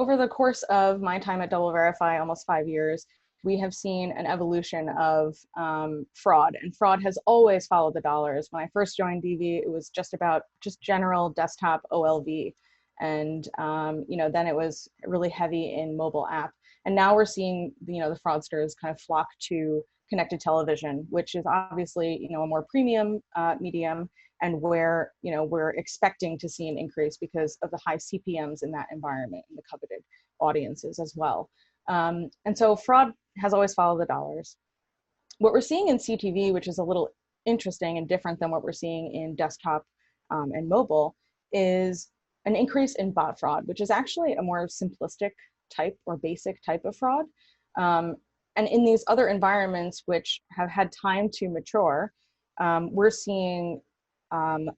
over the course of my time at DoubleVerify, almost 5 years, we have seen an evolution of fraud, and fraud has always followed the dollars. When I first joined DV, it was just about general desktop OLV, and then it was really heavy in mobile app. And now we're seeing the fraudsters kind of flock to connected television, which is obviously a more premium medium, and where we're expecting to see an increase because of the high CPMs in that environment and the coveted audiences as well. And so fraud has always followed the dollars. What we're seeing in CTV, which is a little interesting and different than what we're seeing in desktop and mobile, is an increase in bot fraud, which is actually a more simplistic type or basic type of fraud. And in these other environments, which have had time to mature, we're seeing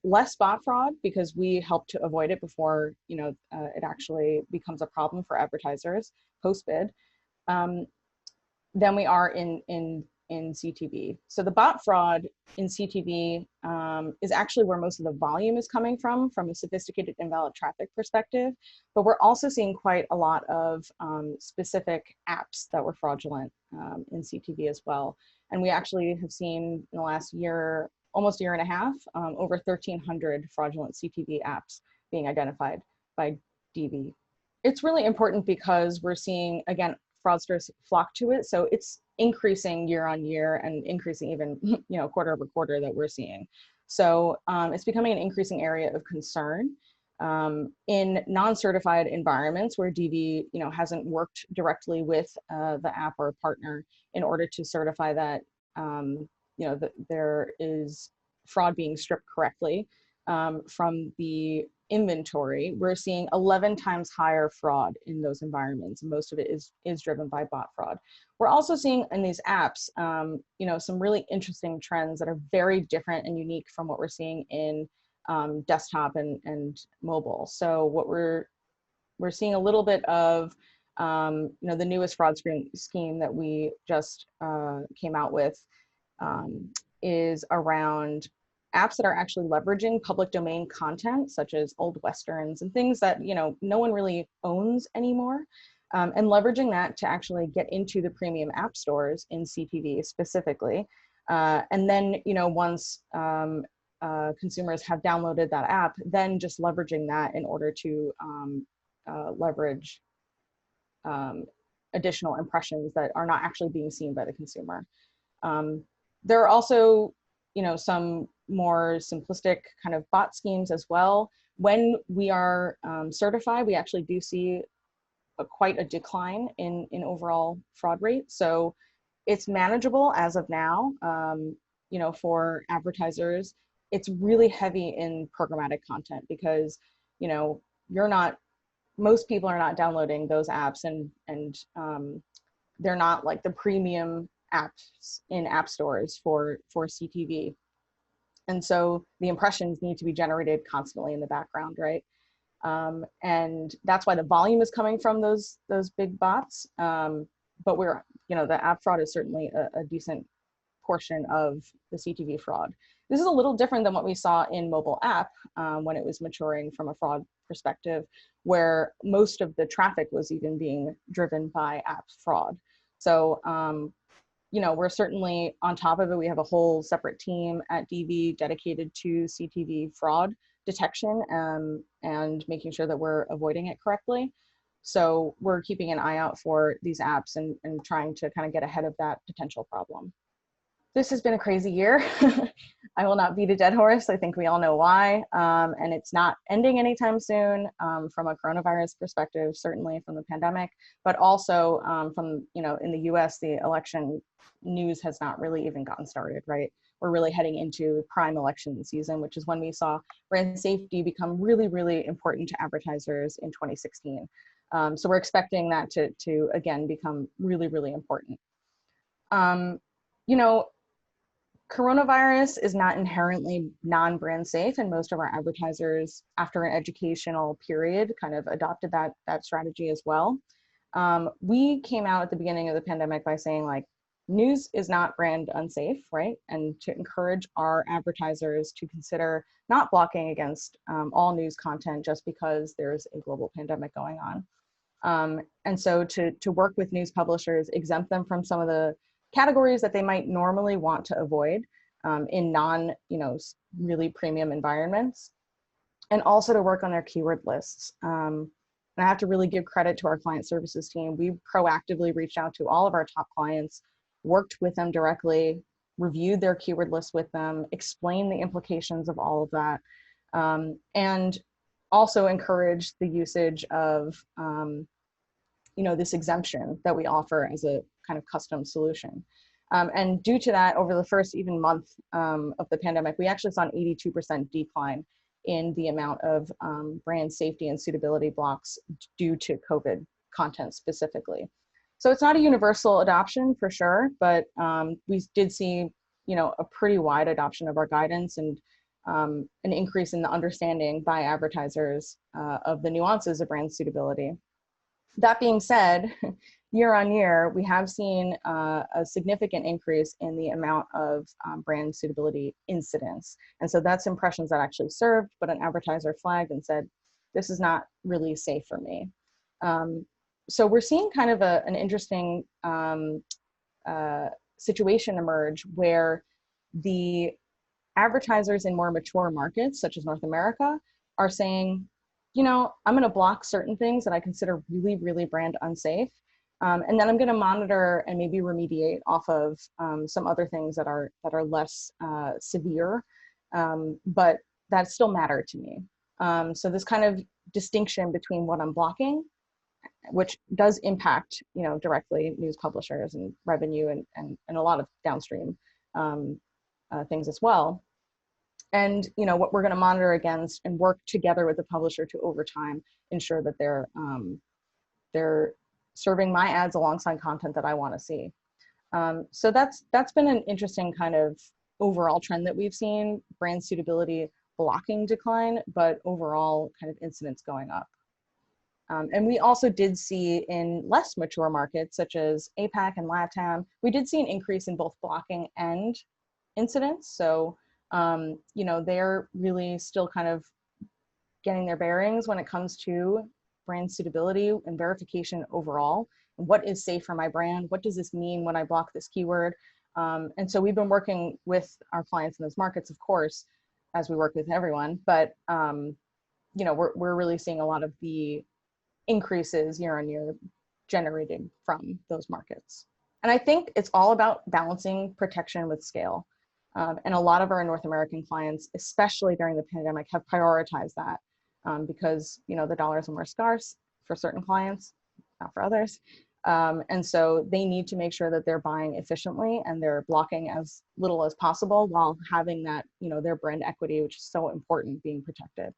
less bot fraud because we help to avoid it before it actually becomes a problem for advertisers post-bid, than we are in CTV. So the bot fraud in CTV is actually where most of the volume is coming from a sophisticated invalid traffic perspective. But we're also seeing quite a lot of specific apps that were fraudulent in CTV as well. And we actually have seen in the last year, almost year and a half, over 1,300 fraudulent CTV apps being identified by DV. It's really important because we're seeing, again, fraudsters flock to it. So it's increasing year on year and increasing even, quarter over quarter that we're seeing. So it's becoming an increasing area of concern in non-certified environments where DV, hasn't worked directly with the app or partner in order to certify that, that there is fraud being stripped correctly from the inventory. We're seeing 11 times higher fraud in those environments. Most of it is driven by bot fraud. We're also seeing in these apps, some really interesting trends that are very different and unique from what we're seeing in desktop and mobile. So what we're seeing a little bit of, the newest fraud scheme that we just came out with is around apps that are actually leveraging public domain content, such as old Westerns and things that no one really owns anymore, and leveraging that to actually get into the premium app stores in CTV specifically. And then once consumers have downloaded that app, then just leveraging that in order to leverage additional impressions that are not actually being seen by the consumer. There are also some more simplistic kind of bot schemes as well. When we are certified, we actually do see quite a decline in overall fraud rate. So it's manageable as of now. For advertisers, it's really heavy in programmatic content because most people are not downloading those apps, and they're not like the premium apps in app stores for CTV. And so the impressions need to be generated constantly in the background, right? And that's why the volume is coming from those big bots. But the app fraud is certainly a decent portion of the CTV fraud. This is a little different than what we saw in mobile app when it was maturing from a fraud perspective, where most of the traffic was even being driven by app fraud. So we're certainly on top of it. We have a whole separate team at DV dedicated to CTV fraud detection and making sure that we're avoiding it correctly. So we're keeping an eye out for these apps and trying to kind of get ahead of that potential problem. This has been a crazy year. I will not beat a dead horse. I think we all know why. And it's not ending anytime soon from a coronavirus perspective, certainly from the pandemic, but also from, in the US, the election news has not really even gotten started, right? We're really heading into prime election season, which is when we saw brand safety become really, really important to advertisers in 2016. So we're expecting that to again, become really, really important. Coronavirus is not inherently non-brand safe, and most of our advertisers, after an educational period, kind of adopted that strategy as well. We came out at the beginning of the pandemic by saying, like, news is not brand unsafe, right? And to encourage our advertisers to consider not blocking against all news content just because there's a global pandemic going on. And so to work with news publishers, exempt them from some of the categories that they might normally want to avoid in non, really premium environments, and also to work on their keyword lists. And I have to really give credit to our client services team. We proactively reached out to all of our top clients, worked with them directly, reviewed their keyword list with them, explained the implications of all of that, and also encouraged the usage of this exemption that we offer as a kind of custom solution. And due to that, over the first even month of the pandemic, we actually saw an 82% decline in the amount of brand safety and suitability blocks due to COVID content specifically. So it's not a universal adoption for sure, but we did see, a pretty wide adoption of our guidance and an increase in the understanding by advertisers of the nuances of brand suitability. That being said, year on year, we have seen a significant increase in the amount of brand suitability incidents. And so that's impressions that actually served, but an advertiser flagged and said, this is not really safe for me. So we're seeing kind of an interesting situation emerge where the advertisers in more mature markets, such as North America, are saying, I'm going to block certain things that I consider really, really brand unsafe. And then I'm going to monitor and maybe remediate off of some other things that are less severe, but that still matter to me. So this kind of distinction between what I'm blocking, which does impact, directly news publishers and revenue and a lot of downstream things as well. And what we're going to monitor against and work together with the publisher to over time ensure that they're serving my ads alongside content that I want to see. So that's been an interesting kind of overall trend that we've seen, brand suitability blocking decline, but overall kind of incidents going up. And we also did see in less mature markets such as APAC and LATAM, we did see an increase in both blocking and incidents. So they're really still kind of getting their bearings when it comes to brand suitability and verification overall. What is safe for my brand? What does this mean when I block this keyword? And so we've been working with our clients in those markets, of course, as we work with everyone, but we're really seeing a lot of the increases year on year generated from those markets. And I think it's all about balancing protection with scale. And a lot of our North American clients, especially during the pandemic, have prioritized that because the dollars are more scarce for certain clients, not for others. And so they need to make sure that they're buying efficiently and they're blocking as little as possible while having that, their brand equity, which is so important, being protected.